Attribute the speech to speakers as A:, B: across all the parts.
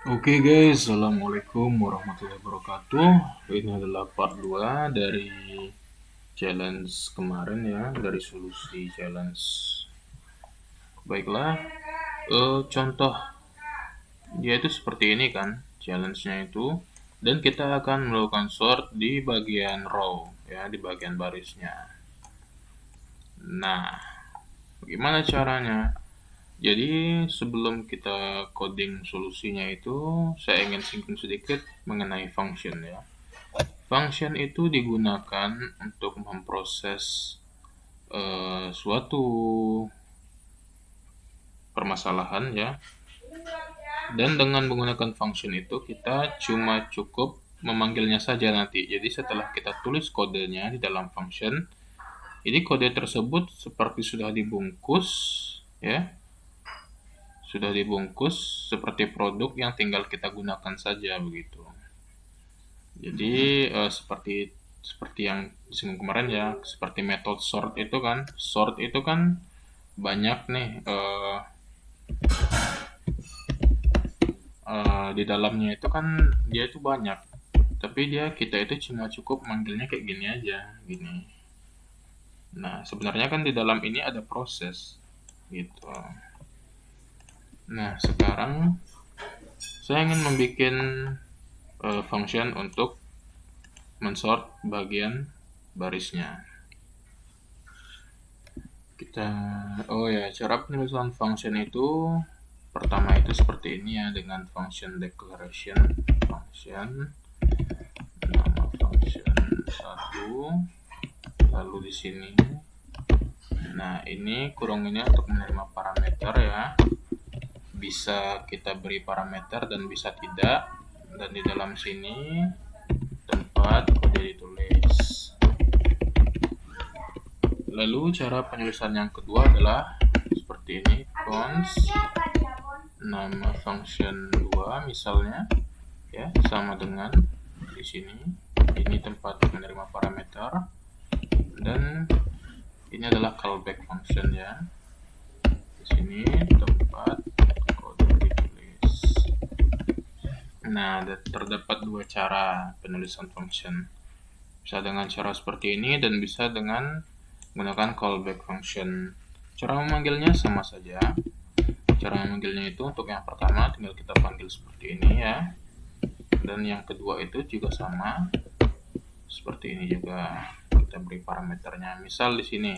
A: Oke guys, Assalamualaikum warahmatullahi wabarakatuh. Ini adalah part 2 dari challenge kemarin ya, dari solusi challenge. Baiklah, contoh dia itu seperti ini kan, challenge-nya itu. Dan kita akan melakukan sort di bagian row ya, di bagian barisnya. Nah, bagaimana caranya? Jadi sebelum kita coding solusinya itu, saya ingin singgung sedikit mengenai function ya. Function itu digunakan untuk memproses suatu permasalahan ya. Dan dengan menggunakan function itu kita cuma cukup memanggilnya saja nanti. Jadi setelah kita tulis kodenya di dalam function, jadi kode tersebut seperti sudah dibungkus ya. Sudah dibungkus seperti produk yang tinggal kita gunakan saja begitu. Jadi seperti yang disinggung kemarin ya, seperti metode sort itu kan banyak nih di dalamnya itu kan dia itu banyak, tapi kita itu cuma cukup manggilnya kayak gini aja, gini. Nah sebenarnya kan di dalam ini ada proses gitu. Nah sekarang saya ingin membuat function untuk mensort bagian barisnya. Cara penulisan function itu pertama itu seperti ini ya, dengan function declaration, nama function 1, lalu di sini. Nah ini kurung ini untuk menerima parameter ya, bisa kita beri parameter dan bisa tidak. Dan di dalam sini tempat kode ditulis. Lalu cara penulisan yang kedua adalah seperti ini, const nama function 2 misalnya ya, sama dengan di sini. Ini tempat menerima parameter dan ini adalah callback function ya. Di sini tempat kode ditulis. Nah, terdapat dua cara penulisan function. Bisa dengan cara seperti ini dan bisa dengan menggunakan callback function. Cara memanggilnya sama saja. Cara memanggilnya itu untuk yang pertama tinggal kita panggil seperti ini ya. Dan yang kedua itu juga sama. Seperti ini juga. Kita beri parameternya. Misal di sini.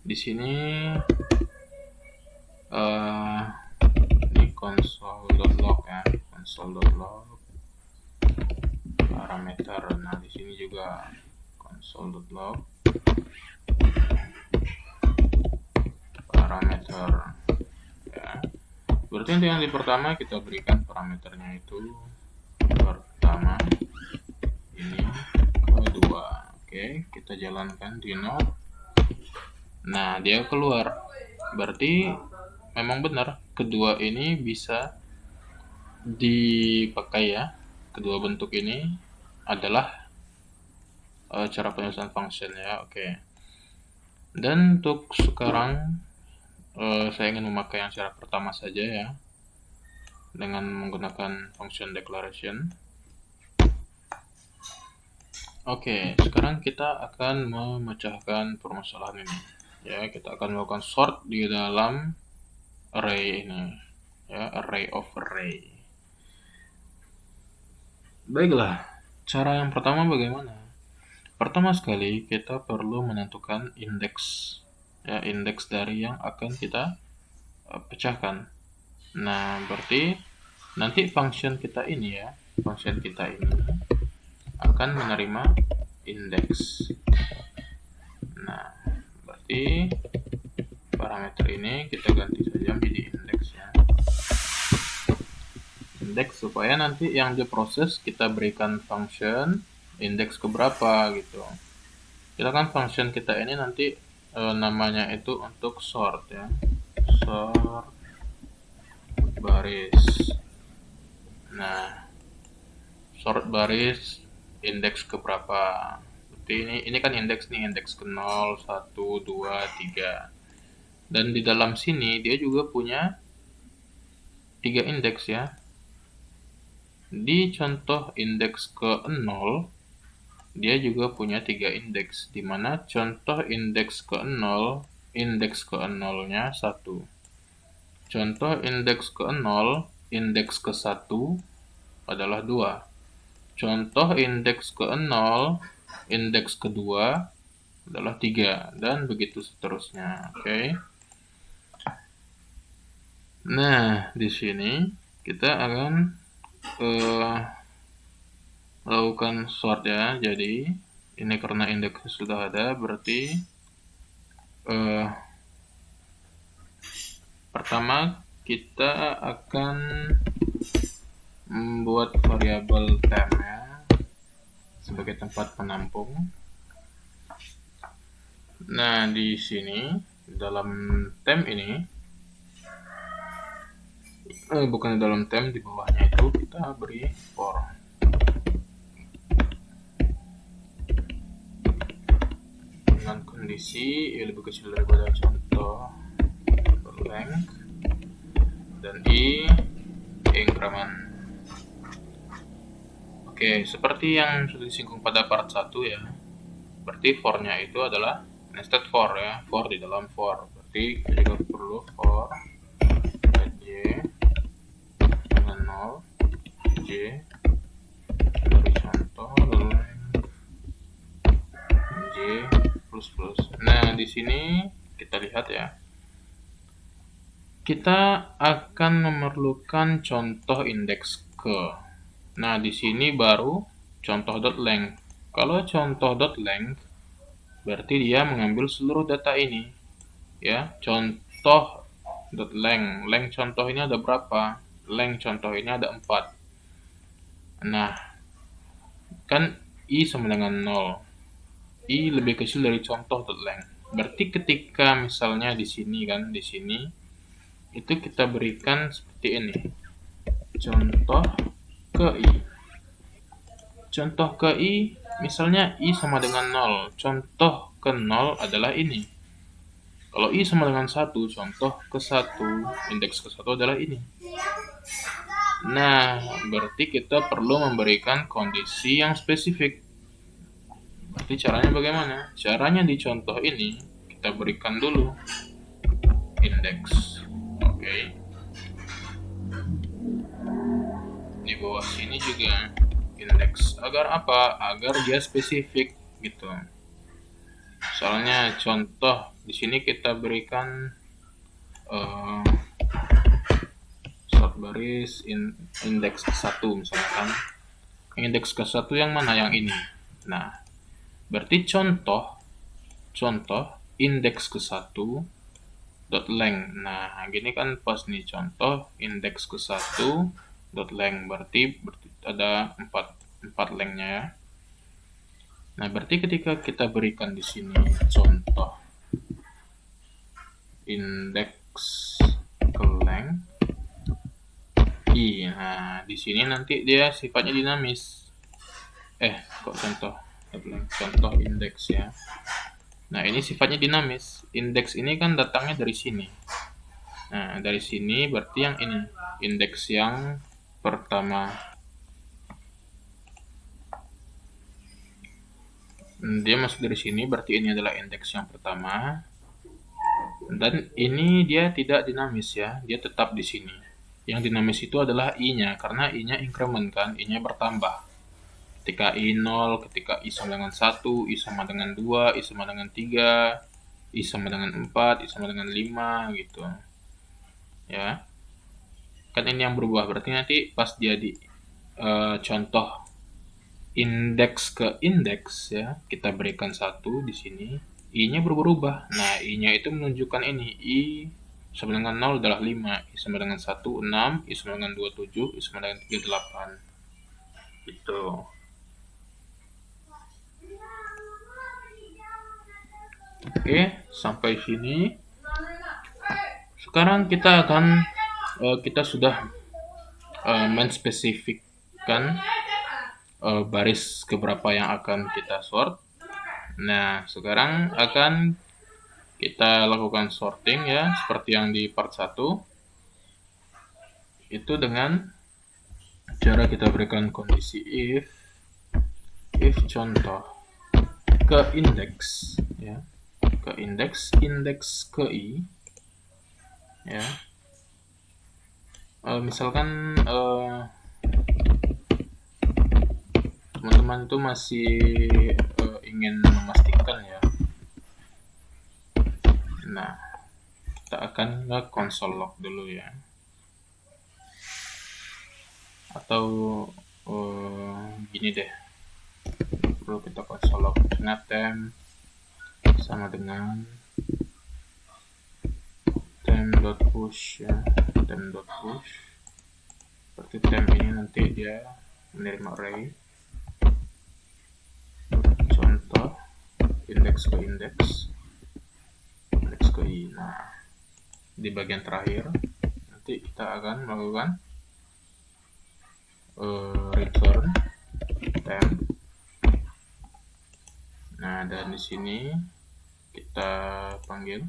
A: Di sini ini console.log ya. Console.log parameter. Nah, di sini juga console.log parameter ya. Berarti untuk yang di pertama kita berikan parameternya itu pertama, ini kedua. Oke, kita jalankan di node. Nah, dia keluar. Berarti memang benar kedua ini bisa dipakai ya. Kedua bentuk ini adalah cara penulisan function ya. Oke. Dan untuk sekarang saya ingin memakai yang cara pertama saja ya, dengan menggunakan function declaration. Oke, sekarang kita akan memecahkan permasalahan ini ya. Kita akan melakukan sort di dalam array ini ya, array of array. Baiklah, cara yang pertama bagaimana? Pertama sekali kita perlu menentukan indeks ya, indeks dari yang akan kita pecahkan. Nah, berarti nanti function kita ini akan menerima indeks. Nah, berarti parameter ini kita ganti saja menjadi indeks ya. Indeks supaya nanti yang diproses kita berikan function indeks keberapa gitu. Kita kan function kita ini nanti namanya itu untuk sort ya. Sort baris. Nah, sort baris indeks keberapa. Berarti ini kan indeks nih, indeks ke 0, 1, 2, 3. Dan di dalam sini dia juga punya 3 indeks ya. Di contoh indeks ke-0, dia juga punya 3 indeks, di mana contoh indeks ke-0, indeks ke-0-nya 1. Contoh indeks ke-0, indeks ke-1 adalah 2. Contoh indeks ke-0, indeks kedua adalah 3, dan begitu seterusnya. Oke. Nah, di sini kita akan lakukan sort ya. Jadi ini karena indeksnya sudah ada, berarti pertama kita akan membuat variabel temp ya, sebagai tempat penampung. Nah, di sini dalam temp ini, bukan dalam temp, di bawahnya itu kita beri for. Dengan kondisi lebih kecil daripada contoh length dan increment. Oke, seperti yang sudah disinggung pada part 1 ya. Berarti for-nya itu adalah nested for ya, for di dalam for. Berarti kita juga perlu for j dengan 0 j dari contoh length j plus plus. Nah, di sini kita lihat ya. Kita akan memerlukan contoh indeks ke. Nah, di sini baru contoh.length. Kalau contoh.length berarti dia mengambil seluruh data ini. Ya, contoh.length. Length contoh ini ada berapa? Length contoh ini ada 4. Nah, kan i sama dengan 0. I lebih kecil dari contoh.length. Berarti ketika misalnya di sini kan, di sini itu kita berikan seperti ini. Contoh ke i. Contoh ke i, misalnya i sama dengan 0. Contoh ke 0 adalah ini. Kalau i sama dengan 1, contoh ke 1, indeks ke 1 adalah ini. Nah, berarti kita perlu memberikan kondisi yang spesifik. Berarti caranya bagaimana? Caranya di contoh ini, kita berikan dulu indeks. Oke. Di bawah sini juga indeks. Agar apa? Agar dia spesifik gitu. Soalnya contoh di sini kita berikan sort baris indeks ke-1 misalkan. Indeks ke-1 yang mana? Yang ini. Nah, berarti contoh indeks ke-1 dot length. Nah, gini kan pas nih, contoh indeks ke-1 dot length, berarti ada 4 lengthnya ya. Nah, berarti ketika kita berikan di sini contoh indeks ke length i, nah di sini nanti dia sifatnya dinamis. Kok contoh indeks ya. Nah, ini sifatnya dinamis. Indeks ini kan datangnya dari sini. Nah, dari sini berarti yang ini, indeks yang pertama. Dia masuk dari sini, berarti ini adalah indeks yang pertama. Dan ini dia tidak dinamis ya, dia tetap di sini. Yang dinamis itu adalah i-nya, karena i-nya increment kan, i-nya bertambah. Ketika i 0, ketika i sama dengan 1, i sama dengan 2, i sama dengan 3, i sama dengan 4, i sama dengan 5 gitu. Ya. Kan ini yang berubah, berarti nanti pas dia di contoh indeks ke indeks ya, kita berikan 1 di sini, i-nya berubah. Nah, i-nya itu menunjukkan ini, i sama dengan 0 adalah 5, i sama dengan 1 6, i sama dengan 2 7, i sama dengan 3 8. Gitu. Oke, sampai sini. Sekarang kita akan kita sudah menspesifikkan baris keberapa yang akan kita sort. Nah, sekarang akan kita lakukan sorting ya, seperti yang di part 1. Itu dengan cara kita berikan kondisi if contoh ke indeks ya, ke indeks ke i ya. Misalkan teman-teman itu masih ingin memastikan ya. Nah, kita akan ke console log dulu ya. Atau gini deh, perlu kita console log temp sama dengan temp.push ya, temp.push. Seperti temp ini nanti dia menerima array. Contoh indeks ke indeks ke i. Nah, di bagian terakhir nanti kita akan melakukan return temp. Nah, dan di sini kita panggil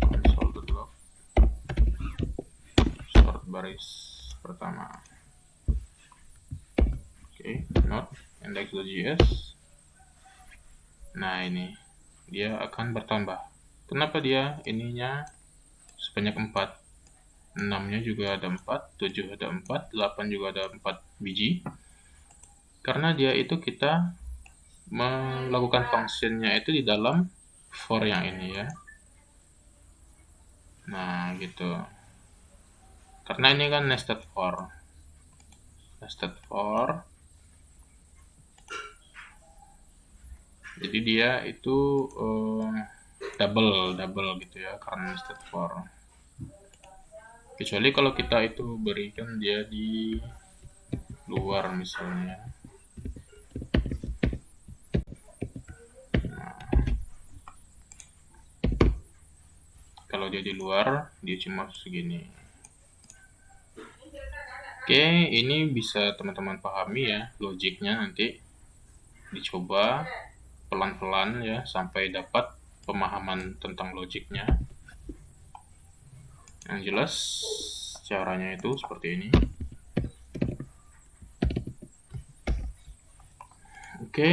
A: console.log sort baris pertama. Oke, not index.js. Nah, ini dia akan bertambah. Kenapa dia ininya sebanyak 4? 6-nya juga ada 4, 7 ada 4, 8 juga ada 4 biji. Karena dia itu kita melakukan fungsinya itu di dalam for yang ini ya. Nah, gitu. Karena ini kan nested for. Jadi dia itu double gitu ya, karena nested for. Kecuali kalau kita itu berikan dia di luar misalnya. Nah, kalau dia di luar, dia cuma segini. Oke, ini bisa teman-teman pahami ya, logiknya nanti dicoba pelan-pelan ya, sampai dapat pemahaman tentang logiknya. Yang jelas caranya itu seperti ini. Oke,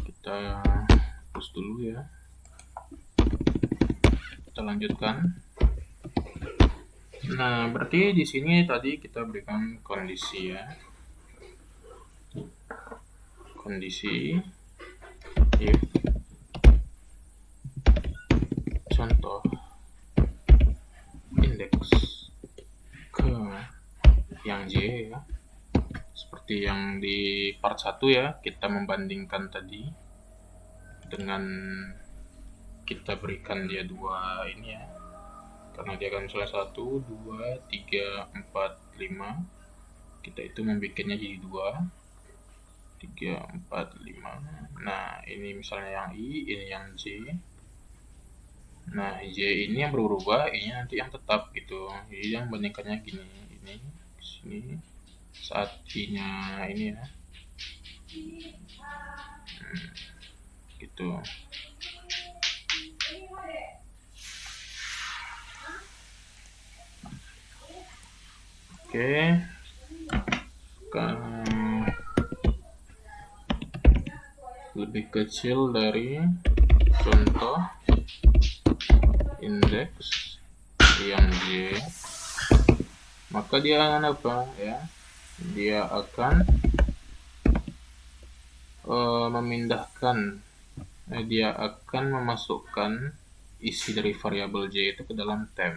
A: kita hapus dulu ya. Kita lanjutkan. Nah, berarti di sini tadi kita berikan kondisi ya. Kondisi if contoh indeks ke yang J ya. Seperti yang di part 1 ya, kita membandingkan tadi dengan kita berikan dia 2 ini ya. Karena dia kan misalnya 1, 2, 3, 4, 5. Kita itu membikinnya jadi 2, 3, 4, 5. Nah, ini misalnya yang I, ini yang J. Nah, J ini yang berubah, I-nya nanti yang tetap gitu. Jadi yang bandingkannya gini, ini ke sini saat I-nya ini ya. Gitu. Oke. Lebih kecil dari contoh indeks yang J, maka dia akan apa ya, dia akan memindahkan, dia akan memasukkan isi dari variabel J itu ke dalam temp.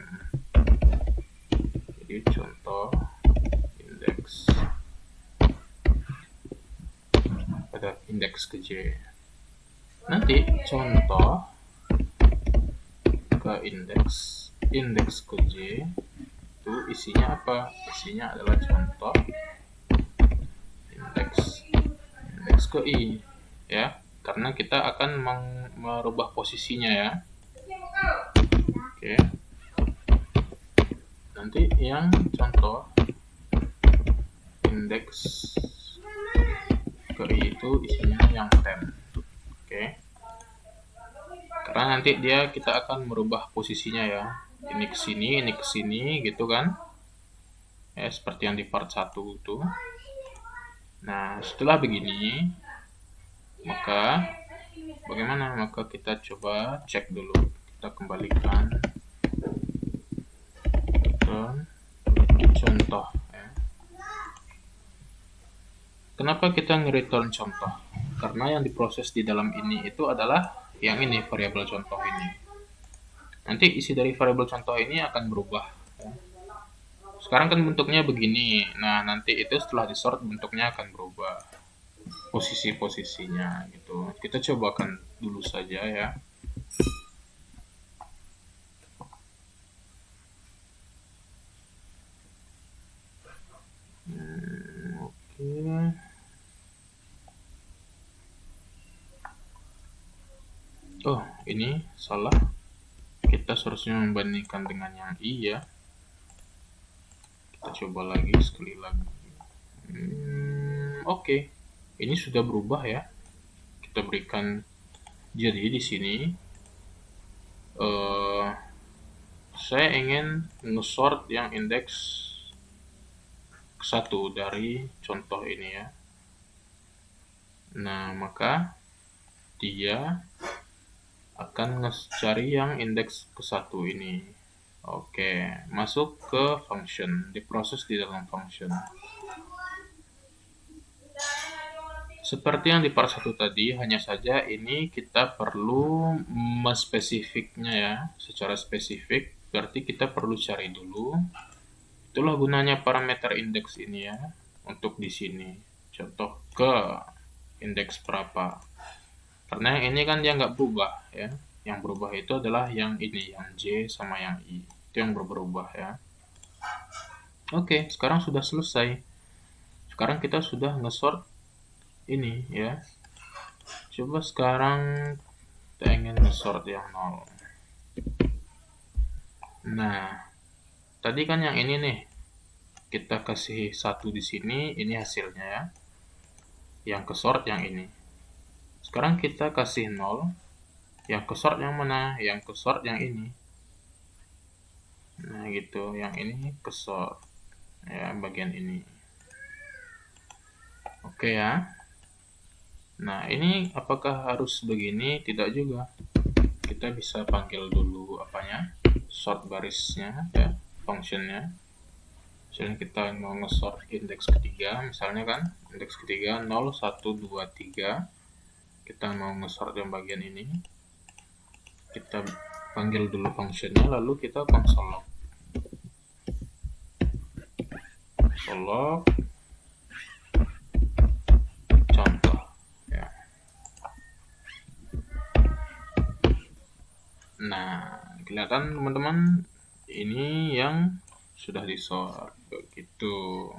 A: Jadi contoh indeks pada indeks ke J, nanti contoh ke indeks ke J itu isinya apa? Isinya adalah contoh indeks ke I ya, karena kita akan merubah posisinya ya. Oke. Nanti yang contoh indeks ke I itu isinya yang temp. Oke. Karena nanti kita akan merubah posisinya ya. Ini ke sini gitu kan. ya, seperti yang di part 1 itu. Nah, setelah begini, maka bagaimana? Maka kita coba cek dulu. Kita kembalikan ke contoh. Ya. Kenapa kita nge-return contoh? Karena yang diproses di dalam ini itu adalah yang ini, variabel contoh ini. Nanti isi dari variabel contoh ini akan berubah. Ya. Sekarang kan bentuknya begini. Nah, nanti itu setelah disort bentuknya akan berubah. Posisi-posisinya gitu. Kita cobakan dulu saja ya. Oke. Oh, ini salah. Kita seharusnya membandingkan dengan yang I ya. Kita coba lagi sekali lagi. Oke. Ini sudah berubah ya. Kita berikan, jadi di sini saya ingin nge-sort yang indeks 1 dari contoh ini ya. Nah, maka dia akan cari yang indeks ke-1 ini. Oke, masuk ke function, diproses di dalam function. Seperti yang di part 1 tadi, hanya saja ini kita perlu mespesifiknya ya, secara spesifik. Berarti kita perlu cari dulu. Itulah gunanya parameter indeks ini ya, untuk di sini. Contoh ke indeks berapa. Karena yang ini kan dia nggak berubah ya. Yang berubah itu adalah yang ini, yang J sama yang I. Itu yang berubah ya. Oke, sekarang sudah selesai. Sekarang kita sudah nge-sort ini ya. Coba sekarang kita ingin nge-sort yang 0. Nah, tadi kan yang ini nih. Kita kasih 1 di sini, ini hasilnya ya. Yang ke-sort yang ini. Sekarang kita kasih 0. Yang ke-sort yang mana? Yang ke-sort yang ini. Nah, gitu. Yang ini ke-sort. Ya, bagian ini. Oke ya. Nah, ini apakah harus begini? Tidak juga. Kita bisa panggil dulu apanya? Sort barisnya, ya, functionnya. Misalnya kita mau nge-sort indeks ketiga, misalnya kan, indeks ketiga 0, 1, 2, 3. Kita mau nge-sort yang bagian ini. Kita panggil dulu functionnya, lalu kita console log. Console log contoh ya. Nah, kelihatan teman-teman, ini yang sudah di-sort begitu.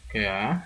A: Oke ya.